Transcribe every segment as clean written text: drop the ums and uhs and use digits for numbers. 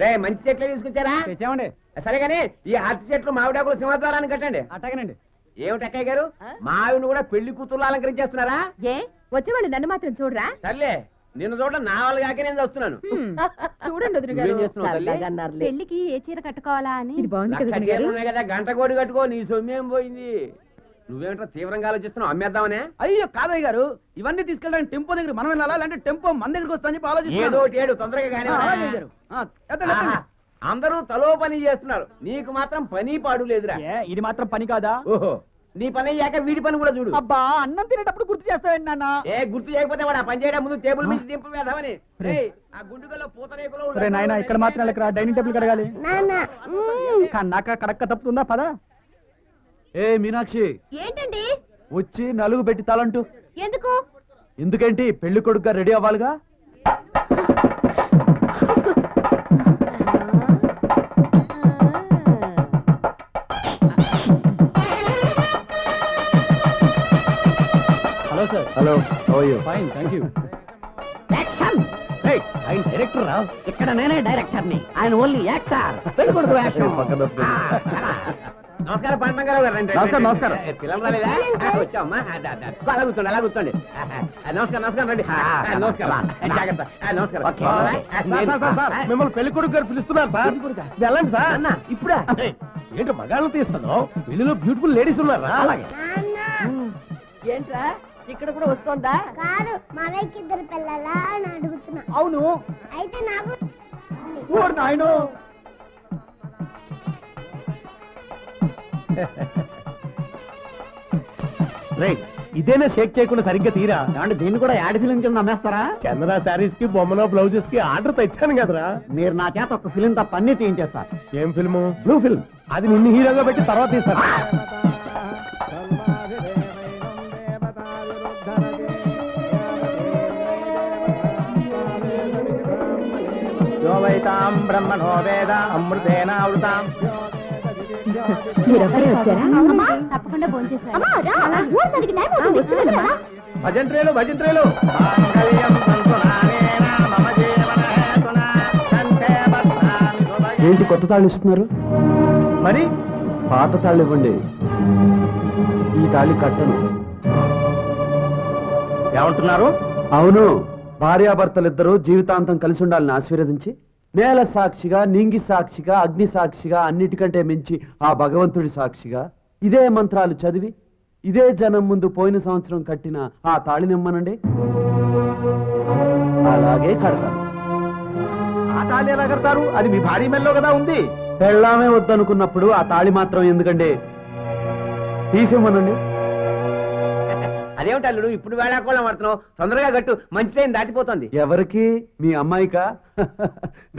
రే మంచి చెట్లే తీసుకొచ్చారా? తెచ్చామండి. సరే కానీ ఈ అరటి చెట్లు మామిడాకులు సింహద్వారాన్ని కట్టండి. అట్టగనండి. ఏమిటి అక్కయ్య గారు, మావిని కూడా పెళ్లి కూతుర్లు అలంకరించేస్తున్నారా? ఏ వచ్చేవాళ్ళు నన్ను మాత్రం చూడరా? సర్లే, నిన్ను చూడడం నా వాళ్ళు కాక నేను వస్తున్నాను. చూడండి వదిన నువ్వేం గారు, చేస్తున్నావు తల్లి? పెళ్లికి ఏ చీర కట్టుకోవాలా అని. ఇది బాగుంది లక్ష కదా వదిన చీరలు గారు? ఉన్నాయి కదా, గంట కోడి కట్టుకో, నీ సొమ్మేం పోయింది. నువ్వేమిట్రా తీవ్రంగా ఆలోచిస్తున్నావు, అమ్మేద్దామనే? అయ్యో కాదయ్య గారు, ఇవన్నీ తీసుకెళ్ళడానికి టెంపో దగ్గర మనం వెళ్ళాలా, లేదంటే టెంపో మన దగ్గరికి వస్తా అని చెప్పి ఆలోచిస్తున్నాను. ఏదో ఒకటి ఏడు, తొందరగా కానీ. ఆహా, అందరూ తలో పని చేస్తున్నారు, నీకు మాత్రం పని పాడు లేదురా. ఇది మాత్రం పని కాదా? ఓహో, నీ పని అయ్యాక వీడి పని కూడా చూడు. అబ్బా, అన్నం తినేటప్పుడు గుర్తు చేస్తావేంటి నాన్న? ఏ గుర్తు చేయకపోతే వాడు ఆ పని చేయడం ముందు టేబుల్ మీద దింపు వేద్దామని. ఆ గుండుగల్లో పూతరేకులో నాయన ఇక్కడ మాత్రం వెళ్ళకరా, డైనింగ్ టేబుల్ కడగాలి. నాక కడక్క తప్పుతుందా? పద. ఏ మీనాక్షి, ఏంటండి? వచ్చి నలుగు పెట్టి తలంటూ. ఎందుకు? ఎందుకేంటి, పెళ్లి కొడుకుగా రెడీ అవ్వాలిగా. Hello sir. Hello, how are you? Fine, thank you. Action. ఆయన డైరెక్టర్ రా, ఇక్కడ నేనే డైరెక్టర్ ని, ఆయన ఓన్లీ యాక్టర్. పెళ్లి కొడుకు యాక్షన్. నమస్కారం పంటగారావు గారు. నమస్కారం, నమస్కారం. పిల్లలు రాలేదా? వచ్చామ్మా, అలా కూర్చోండి, అలా కూర్చోండి. నమస్కారం, నమస్కారం రండి. నమస్కారం, జాగ్రత్త. నమస్కారం. మిమ్మల్ని పెళ్లి కొడుకు గారు పిలుస్తున్నారు సార్. వెళ్ళండి సార్. అన్న ఇప్పుడా? ఏంటి మగాళ్ళని తీస్తాను, పెళ్లిలో బ్యూటిఫుల్ లేడీస్ ఉన్నారా? అలాగే. ఏంట్రా ఇక్కడ కూడా వస్తోందా? కాదు, మావయ్యకి ఇద్దరు పిల్లలా అని అడుగుతున్నా. అవును. అయితే నాకు నాయనో. ఇదేనా షేక్ చేయకుండా సరిగ్గా తీరా? అంటే దీన్ని కూడా యాడ్ ఫిలిం కింద అమ్మేస్తారా? చంద్ర శారీస్ కి బొమ్మలో బ్లౌజెస్ కి ఆర్డర్ తెచ్చాను కదరా. మీరు నా చేత ఒక ఫిలిం తప్ప అన్ని తీయించేస్తారు. ఏం ఫిల్ము? Blue film. అది నిన్ను హీరోగా పెట్టి తర్వాత తీస్తాను. బ్రహ్మణో వేద అమృతేనావృతాం. మీరొక్కరే వచ్చారా? తప్పకుండా భోంచేసారు. భజంత్రేలు భజంత్రేలు. ఏంటి కొత్త తాళ్ళు ఇస్తున్నారు? మరి పాత తాళ్ళు ఇవ్వండి, ఈ తాళి కట్టను. ఏమంటున్నారు? అవును, భార్యాభర్తలిద్దరూ జీవితాంతం కలిసి ఉండాలని ఆశీర్వదించి నేల సాక్షిగా, నింగి సాక్షిగా, అగ్ని సాక్షిగా, అన్నిటికంటే మించి ఆ భగవంతుడి సాక్షిగా ఇదే మంత్రాలు చదివి ఇదే జనం ముందు పోయిన సంవత్సరం కట్టిన ఆ తాళి నిమ్మనండి. అలాగే కడతారు. ఆ తాళి ఎలా కడతారు? అది మీ భార్య మెల్లో కదా ఉంది. పెళ్ళామే వద్దనుకున్నప్పుడు ఆ తాళి మాత్రం ఎందుకండి? తీసిమ్మనండి. అదేమిటి అల్లుడు ఇప్పుడు వేళాకోళం పడుతున్నావు? తొందరగా గట్టు, మంచిదైన దాటిపోతుంది. ఎవరికి? మీ అమ్మాయికా?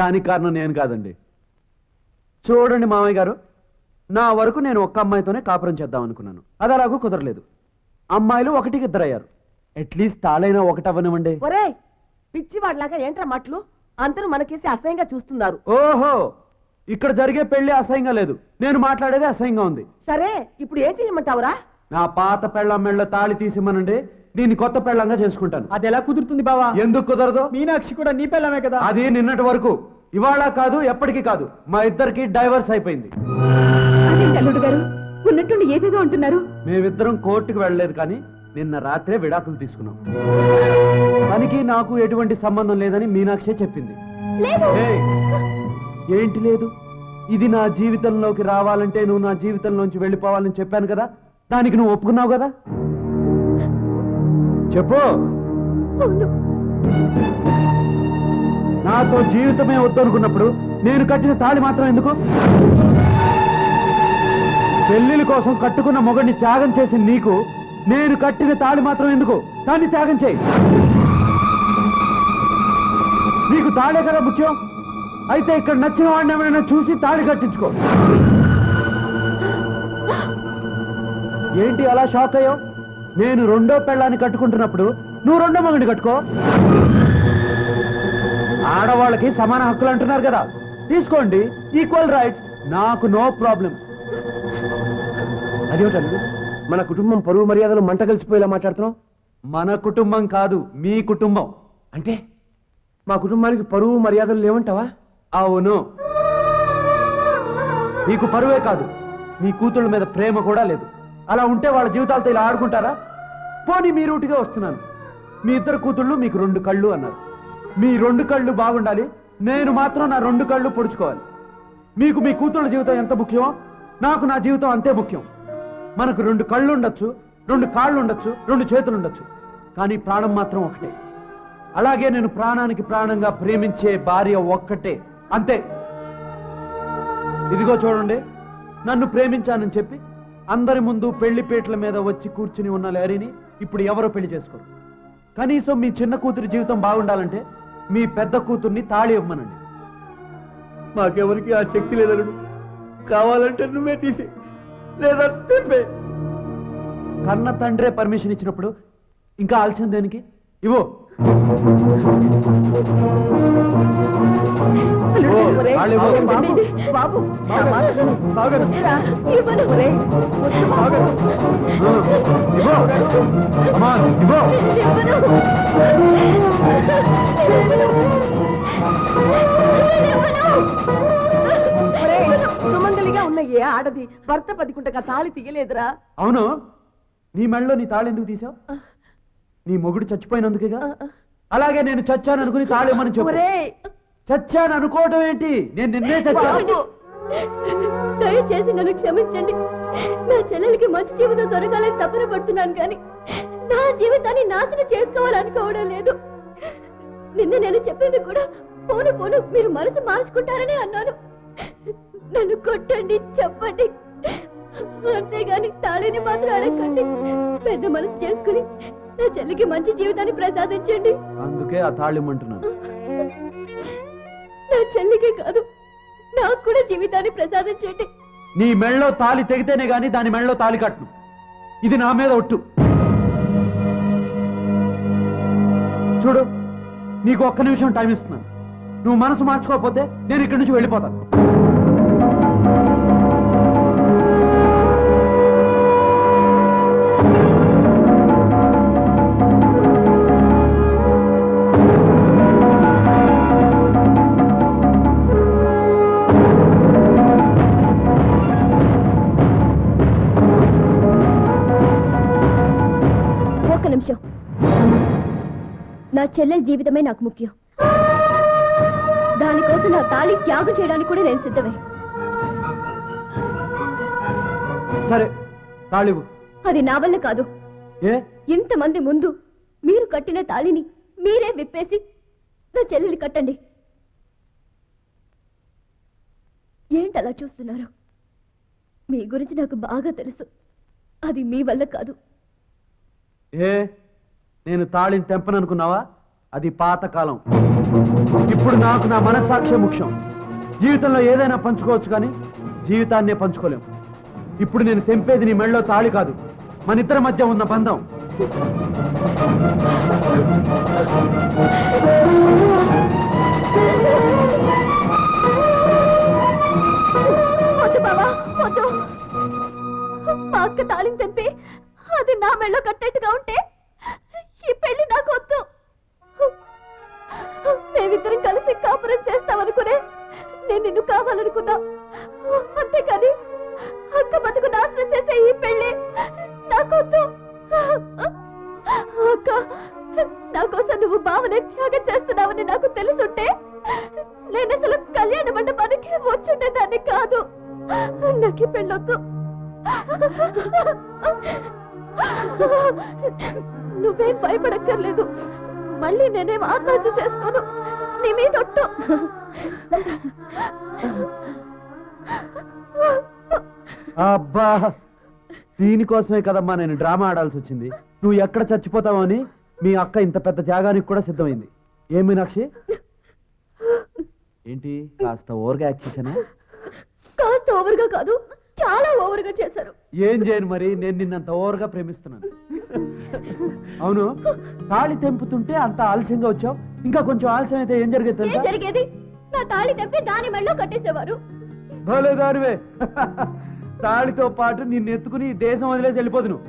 దానికి కారణం నేను కాదండి. చూడండి మామయ్య గారు, నా వరకు నేను ఒక్క అమ్మాయితోనే కాపురం చేద్దాం అనుకున్నాను. అది అలాగూ కుదరలేదు. అమ్మాయిలు ఒకటికి ఇద్దరయ్యారు. అట్లీస్ట్ తాళైనా ఒకటవ్వనివ్వండి. ఒరే పిచ్చి వాడిలాగా ఏంట్రా మాటలు? అందరూ మనకేసి అసహ్యంగా చూస్తున్నారు. ఓహో, ఇక్కడ జరిగే పెళ్లి అసహ్యంగా లేదు, నేను మాట్లాడేది అసహ్యంగా ఉంది. సరే ఇప్పుడు ఏం చేయమంటావురా? నా పాత పెళ్ళం మెళ్ళ తాళి తీసిమ్మనండి, దీన్ని కొత్త పెళ్ళంగా చేసుకుంటాను. అది ఎలా కుదురుతుంది బావా? ఎందుకు కుదరదు? మీనాక్షి కూడా నీ పెళ్ళమే కదా. అది నిన్నటి వరకు, ఇవాళ కాదు, ఎప్పటికీ కాదు. మా ఇద్దరికి డైవర్స్ అయిపోయింది. అల్లుడు గారు ఉన్నట్టుండి ఏదేదో అంటున్నారు. మేమిద్దరం కోర్టుకు వెళ్ళలేదు, కానీ నిన్న రాత్రే విడాకులు తీసుకున్నాం. తనకి నాకు ఎటువంటి సంబంధం లేదని మీనాక్షి చెప్పింది. ఏయ్, ఏంటి లేదు? ఇది నా జీవితంలోకి రావాలంటే నువ్వు నా జీవితంలోంచి వెళ్ళిపోవాలని చెప్పాను కదా, దానికి నువ్వు ఒప్పుకున్నావు కదా? చెప్పు. నాతో జీవితమే వద్దనుకున్నప్పుడు నేను కట్టిన తాళి మాత్రం ఎందుకు? చెల్లెల కోసం కట్టుకున్న మొగడిని త్యాగం చేసి నీకు నేను కట్టిన తాళి మాత్రం ఎందుకు? దాన్ని త్యాగం చేయి. నీకు తాళే కదా ముఖ్యం. అయితే ఇక్కడ నచ్చిన వాడిని ఏమైనా చూసి తాళి కట్టించుకో. ఏంటి అలా షాక్ అయ్యావు? నేను రెండో పెళ్ళాన్ని కట్టుకుంటున్నప్పుడు నువ్వు రెండో మగని కట్టుకో. ఆడవాళ్ళకి సమాన హక్కులు అంటున్నారు కదా, తీసుకోండి, ఈక్వల్ రైట్స్. నాకు నో ప్రాబ్లం. అదేమిటండి, మన కుటుంబం పరువు మర్యాదలు మంట కలిసిపోయేలా మాట్లాడుతున్నావు? మన కుటుంబం కాదు, మీ కుటుంబం. అంటే మా కుటుంబానికి పరువు మర్యాదలు లేవంటావా? అవును. మీకు పరువే కాదు, మీ కూతుళ్ళ మీద ప్రేమ కూడా లేదు. అలా ఉంటే వాళ్ళ జీవితాలతో ఇలా ఆడుకుంటారా? పోనీ మీ రూటుగా వస్తున్నాను. మీ ఇద్దరు కూతుళ్ళు మీకు 2 కళ్ళు అన్నారు. మీ 2 కళ్ళు బాగుండాలి, నేను మాత్రం నా 2 కళ్ళు పొడుచుకోవాలి. మీకు మీ కూతుళ్ళ జీవితం ఎంత ముఖ్యమో నాకు నా జీవితం అంతే ముఖ్యం. మనకు 2 కళ్ళు ఉండొచ్చు, 2 కాళ్ళు ఉండొచ్చు, 2 చేతులు ఉండొచ్చు, కానీ ప్రాణం మాత్రం ఒకటే. అలాగే నేను ప్రాణానికి ప్రాణంగా ప్రేమించే భార్య ఒక్కటే, అంతే. ఇదిగో చూడండి, నన్ను ప్రేమించానని చెప్పి అందరి ముందు పెళ్లి పీటల మీద వచ్చి కూర్చుని ఉన్న లేరీని ఇప్పుడు ఎవరో పెళ్లి చేసుకోరు. కనీసం మీ చిన్న కూతురి జీవితం బాగుండాలంటే మీ పెద్ద కూతుర్ని తాళి ఇవ్వమనండి. మాకెవరికి ఆ శక్తి లేదనుడు. కావాలంటే నువ్వే తీసి లేదా తెంపే. కన్న తండ్రే పర్మిషన్ ఇచ్చినప్పుడు ఇంకా ఆలస్యం దేనికి? ఇవో. ఒరేయ్, బాబు, నా మాట విను. ఏరా, ఇవ్వను. ఒరేయ్, వద్దు బాబు. ఒరేయ్, సుమంగలిగా ఉన్న ఏ ఆడది భర్త పదికుంటగా తాళి తీయలేదురా? అవును, నీ మెళ్ళలో నీ తాళి ఎందుకు తీసావు? నీ మొగుడు చచ్చిపోయినందుకేగా. అలాగే నేను చచ్చాను అనుకుని తాళి ఇవ్వమని చెప్పు. చచ్చాను అనుకోవటం ఏంటి? నేను నిన్నే చచ్చాను. దయచేసి నన్ను క్షమించండి. నా చెల్లెలికి మంచి జీవితం దొరకాలని తపన పడుతున్నాను కానీ నా జీవితాన్ని నాశనం చేసుకోవాలనుకోవడం లేదు. నిన్న నేను చెప్పింది కూడా పోను పోను మీరు మనసు మార్చుకుంటారని అన్నాను. నన్ను కొట్టండి, చెప్పండి, అంతేగాని తాళిని మాత్రం అడగండి. పెద్ద మనసు చేసుకుని నా చెల్లికి మంచి జీవితాన్ని ప్రసాదించండి. అందుకే ఆ తాళి ఇమ్మంటున్నాను. నా చెల్లికే కాదు, నాకు కూడా జీవితాన్ని ప్రసాదించండి. నీ మెళ్ళలో తాళి తెగితేనే గాని దాని మెళ్ళలో తాళి కట్టును. ఇది నా మీద ఒట్టు. చూడు, నీకు ఒక్క నిమిషం టైం ఇస్తున్నాను. నువ్వు మనసు మార్చుకోకపోతే నేను ఇక్కడి నుంచి వెళ్ళిపోతాను. నా చెల్లెల జీవితమే నాకు ముఖ్యం. దానికోసం నా తాళి త్యాగం చేయడానికి కూడా నేను సిద్ధమే. సరే, తాళివు. అది నా వల్ల కాదు. ఇంతమంది ముందు మీరు కట్టిన తాళిని మీరే విప్పేసి నా చెల్లెలి కట్టండి. ఏంటలా చూస్తున్నారు? మీ గురించి నాకు బాగా తెలుసు. అది మీ వల్ల కాదు. నేను తాళిని తెంపననుకున్నావా? అది పాతకాలం. ఇప్పుడు నాకు నా మనస్సాక్షి ముఖ్యం. జీవితంలో ఏదైనా పంచుకోవచ్చు కానీ జీవితాన్నే పంచుకోలేం. ఇప్పుడు నేను తెంపేది నీ మెళ్ళలో తాళి కాదు, మన ఇద్దరి మధ్య ఉన్న బంధం. వద్దు బావా, వద్దు. మా అక్క తాళిని తెంపి అది నా మెళ్ళో కట్టేట్టుగా ఉంటే ఈ పెళ్లి నాకు వద్దు. మేమిద్దరం కలిసి కాపురం చేస్తామనుకునే నేను నిన్ను కావాలనుకున్నా. అంతేకాని అక్క బతుకు నాశనం చేసే ఈ పెళ్లి నాకొద్దు. అక్క, నా కోసం నువ్వు బావనే త్యాగం చేస్తున్నావని నాకు తెలుసుంటే నేను అసలు కళ్యాణ మండపానికి వచ్చుండేదాన్ని కాదు. నాకు ఈ పెళ్ళొద్దు. నువ్వేం భయపడక్కర్లేదు. మళ్ళీ నేనేం ఆత్మహత్య చేసుకోను. నీ మీద ఒట్టు. అబ్బా, దీనికోసమే కదమ్మా నేను డ్రామా ఆడాల్సి వచ్చింది. నువ్వు ఎక్కడ చచ్చిపోతావో అని మీ అక్క ఇంత పెద్ద త్యాగానికి కూడా సిద్ధమైంది. ఏం మీనాక్షి, ఏంటి కాస్త ఓవర్గా యాక్ట్ చేశానా? కాస్త ఓవర్గా కాదు, చాలా ఓవర్గా చేశారు. ఏం చేయను మరి, నేను నిన్నంత ఓవర్గా ప్రేమిస్తున్నాను. అవును, తాళి తెంపుతుంటే అంత ఆలస్యంగా వచ్చావు. ఇంకా కొంచెం ఆలస్యం అయితే ఏం జరిగేది? నా తాళి తెంపి దాని మెళ్ళో కట్టేసేవారు. భలే దానివే. తాళితో పాటు నిన్ను ఎత్తుకుని దేశం వదిలేసి వెళ్ళిపోదు నువ్వు.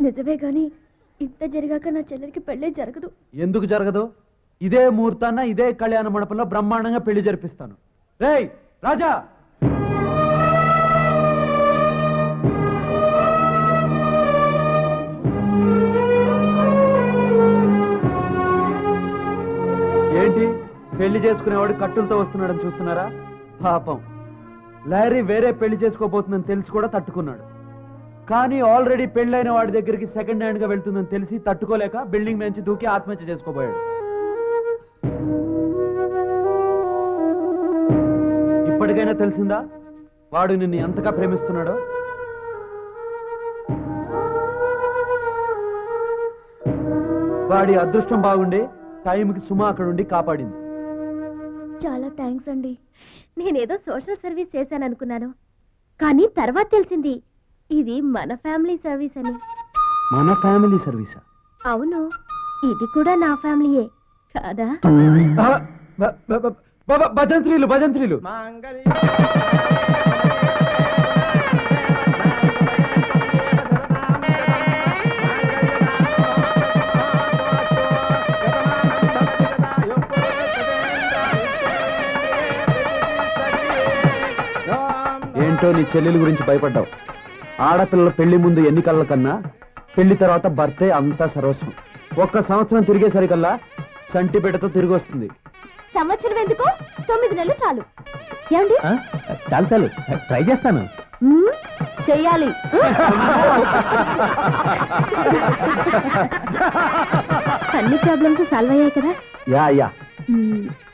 నిజమే గాని ఇంత జరిగాక నా చెల్లెలికి పెళ్ళే జరగదు. ఎందుకు జరగదు? ఇదే ముహూర్తాన్న ఇదే కళ్యాణ మండపంలో బ్రహ్మాండంగా పెళ్లి జరిపిస్తాను. రేయ్ రాజా, ఏంటి పెళ్లి చేసుకునేవాడు కట్టులతో వస్తున్నాడని చూస్తున్నారా? పాపం లారీ వేరే పెళ్లి చేసుకోబోతుందని తెలిసి కూడా తట్టుకున్నాడు. కానీ ఆల్రెడీ పెళ్ళైన వాడి దగ్గరికి సెకండ్ హ్యాండ్ గా వెళ్తుందని తెలిసి తట్టుకోలేక బిల్డింగ్ నుంచి దూకి ఆత్మహత్య చేసుకోబోయాడు. ఇప్పటికైనా తెలిసిందా వాడు నిన్ను ఎంతగా ప్రేమిస్తున్నాడో? వాడి అదృష్టం బాగుండి టైంకి సుమ అక్కడ ఉండి కాపాడింది. చాలా థ్యాంక్స్ అండి. నేనేదో సోషల్ సర్వీస్ చేశాను అనుకున్నాను, కానీ తర్వాత తెలిసింది ఇది మన ఫ్యామిలీ సర్వీస్ అని. మన ఫ్యామిలీ సర్వీసా? అవును, ఇది కూడా నా ఫ్యామిలీయే కాదా? భజంత్రీలు భజంత్రీలు. ఏంటో నీ చెల్లెల గురించి భయపడ్డావు. ఆడపిల్లల పెళ్లి ముందు ఎన్నికల కన్నా పెళ్లి తర్వాత భర్తే అంతా సర్వస్వం. 1 సంవత్సరం తిరిగేసరికల్లా సంటి బిడ్డతో తిరిగి వస్తుంది. సంవత్సరం ఎందుకు? 9 నెలలు చాలు. ఏమండి? చాలు చాలు, ట్రై చేస్తాను. చెయ్యాలి. అన్ని ప్రాబ్లమ్స్ సాల్వ్ అయ్యాయి కదా? Yeah yeah.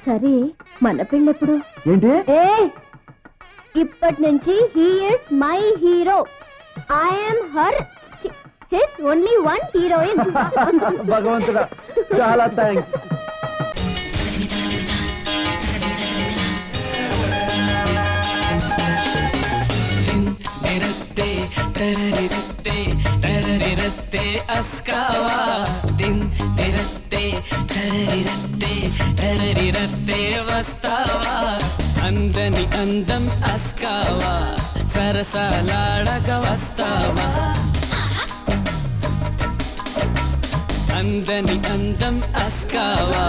సరే, మన పెళ్ళెప్పుడు? ఏంటి? ఇప్పటి నుంచి he is my hero, I'm her his only one heroine. భగవంతుడా, చాలా థ్యాంక్స్. అస్కావా దిన్ తిరత్తే తరరిరత్తే వస్తావా అందని అందం అస్కావా సరసాలాడక వస్తావా అందని అందం అస్కావా